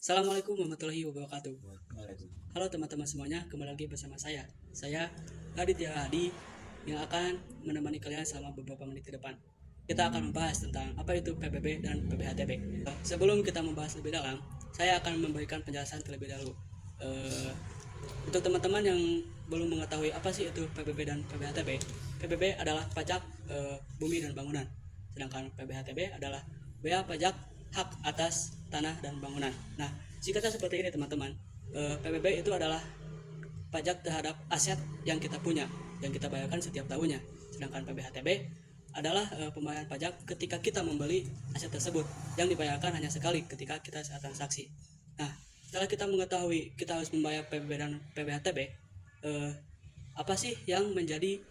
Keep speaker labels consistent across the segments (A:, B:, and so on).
A: Assalamualaikum warahmatullahi wabarakatuh.
B: Waalaikumsalam.
A: Halo teman-teman semuanya, kembali lagi bersama saya. Saya Raditya Hadi yang akan menemani kalian selama beberapa menit ke depan. Kita akan membahas tentang apa itu PBB dan PBHTB. Sebelum kita membahas lebih dalam, saya akan memberikan penjelasan terlebih dahulu. Untuk teman-teman yang belum mengetahui apa sih itu PBB dan PBHTB, PBB adalah pajak bumi dan bangunan, sedangkan PBHTB adalah bea pajak hak atas tanah dan bangunan. Nah, singkatnya seperti ini teman-teman. PBB itu adalah pajak terhadap aset yang kita punya, yang kita bayarkan setiap tahunnya. Sedangkan PBHTB adalah pembayaran pajak ketika kita membeli aset tersebut, yang dibayarkan hanya sekali ketika kita saat transaksi. Nah, setelah kita mengetahui kita harus membayar PBB dan PBHTB, apa sih yang menjadi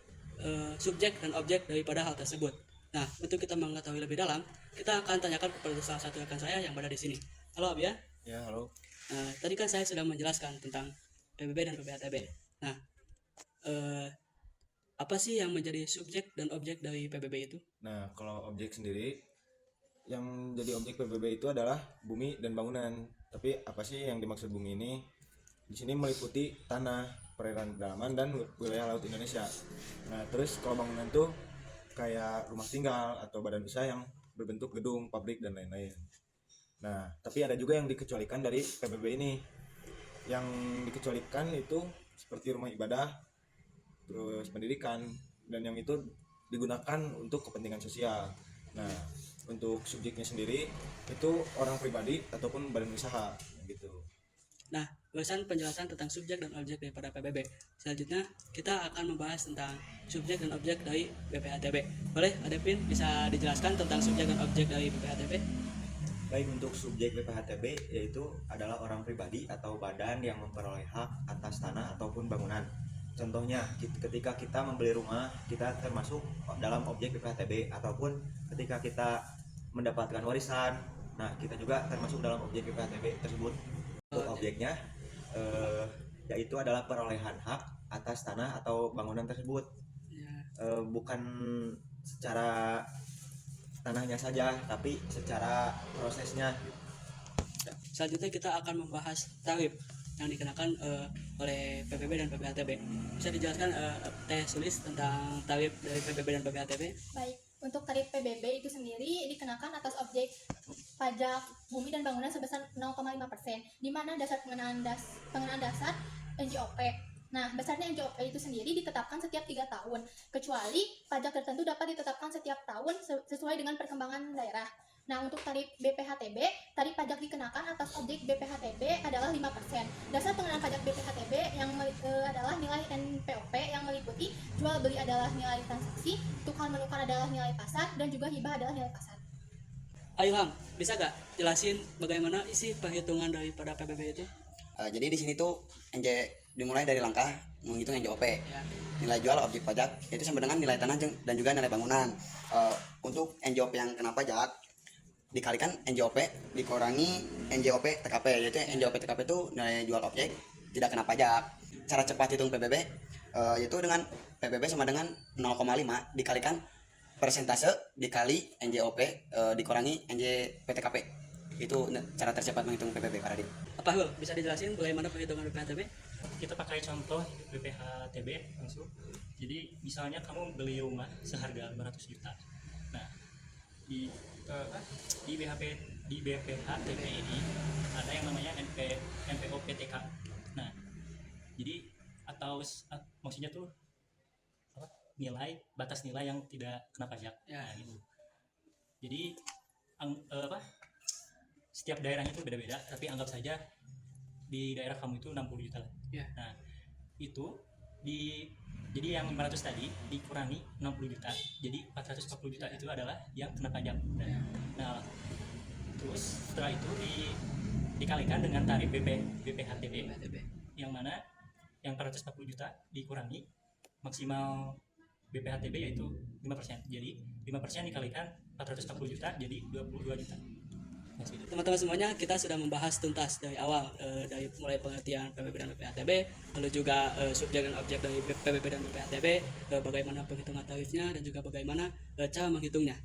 A: subjek dan objek daripada hal tersebut? Nah, untuk kita mengetahui lebih dalam, kita akan tanyakan kepada salah satu rekan saya yang berada di sini. Halo Abi ya.
B: Ya, halo.
A: Tadi kan saya sudah menjelaskan tentang PBB dan PBHTB. Nah, apa sih yang menjadi subjek dan objek dari PBB itu?
B: Nah, kalau objek sendiri, yang jadi objek PBB itu adalah bumi dan bangunan. Tapi apa sih yang dimaksud bumi ini? Di sini meliputi tanah, perairan pedalaman, dan wilayah laut Indonesia. Nah, terus kalau bangunan tuh kayak rumah tinggal atau badan usaha yang berbentuk gedung, pabrik, dan lain-lain. Nah, tapi ada juga yang dikecualikan dari PBB ini. Yang dikecualikan itu seperti rumah ibadah, terus pendidikan, dan yang itu digunakan untuk kepentingan sosial. Nah, untuk subjeknya sendiri itu orang pribadi ataupun badan usaha gitu.
A: Nah, berdasarkan penjelasan tentang subjek dan objek daripada PBB. Selanjutnya, kita akan membahas tentang subjek dan objek dari BPHTB. Boleh, Adepin bisa dijelaskan tentang subjek dan objek dari BPHTB?
C: Baik, untuk subjek BPHTB yaitu adalah orang pribadi atau badan yang memperoleh hak atas tanah ataupun bangunan. Contohnya, ketika kita membeli rumah, kita termasuk dalam objek BPHTB, ataupun ketika kita mendapatkan warisan, nah kita juga termasuk dalam objek BPHTB tersebut. Untuk objeknya yaitu adalah perolehan hak atas tanah atau bangunan tersebut. Bukan secara tanahnya saja, tapi secara prosesnya.
A: Selanjutnya kita akan membahas tarif yang dikenakan oleh PBB dan PBHTB. Bisa dijelaskan Teh Sulis tentang tarif dari PBB dan PBHTB?
D: Baik, untuk tarif PBB itu sendiri dikenakan atas objek pajak bumi dan bangunan sebesar 0,5%, di mana dasar pengenaan dasar NJOP. Nah, besarnya NJOP itu sendiri ditetapkan setiap 3 tahun, kecuali pajak tertentu dapat ditetapkan setiap tahun sesuai dengan perkembangan daerah. Nah, untuk tarif BPHTB, tarif pajak dikenakan atas objek BPHTB adalah 5%. Dasar pengenaan pajak BPHTB yang adalah nilai NPOP yang meliputi jual beli adalah nilai transaksi, tukar menukar adalah nilai pasar, dan juga hibah adalah nilai pasar.
A: Ayo Ham, bisa gak jelasin bagaimana isi perhitungan daripada PBB itu?
E: Jadi di sini tuh dimulai dari langkah menghitung NJOP.
A: Ya.
E: Nilai jual objek pajak itu sama dengan nilai tanah dan juga nilai bangunan. Untuk NJOP yang kena pajak dikalikan NJOP dikurangi NJOP TKP, yaitu NJOP TKP itu nilai jual objek tidak kena pajak. Cara cepat hitung PBB yaitu dengan PBB sama dengan 0,5 dikalikan persentase dikali NJOP dikurangi NJP TKP. Itu cara tercepat menghitung PBB, Pak Radit.
A: Apa Hul, bisa dijelasin bagaimana perhitungan BPHTB?
F: Kita pakai contoh BPHTB langsung. Jadi misalnya kamu beli rumah seharga 500 juta. Nah, di BPHTB ini ada yang namanya NPOPTK. Nah, jadi maksudnya tuh batas nilai yang tidak kena pajak.
A: Ya.
F: Nah, gitu. Jadi setiap daerahnya itu beda-beda, tapi anggap saja di daerah kamu itu 60 juta lah.
A: Ya.
F: Nah, itu jadi yang 500 tadi dikurangi 60 juta, jadi 440 juta itu adalah yang kena pajak. Nah, terus setelah itu dikalikan dengan tarif BPHTB, yang mana yang 440 juta dikurangi maksimal BPHTB yaitu 5%. Jadi 5% dikalikan 440 juta jadi 22 juta.
A: Teman-teman semuanya, kita sudah membahas tuntas dari awal, dari mulai pengertian PBB dan PBHTB, lalu juga subjek dan objek dari PBB dan PBHTB, bagaimana penghitungan tarifnya, dan juga bagaimana cara menghitungnya.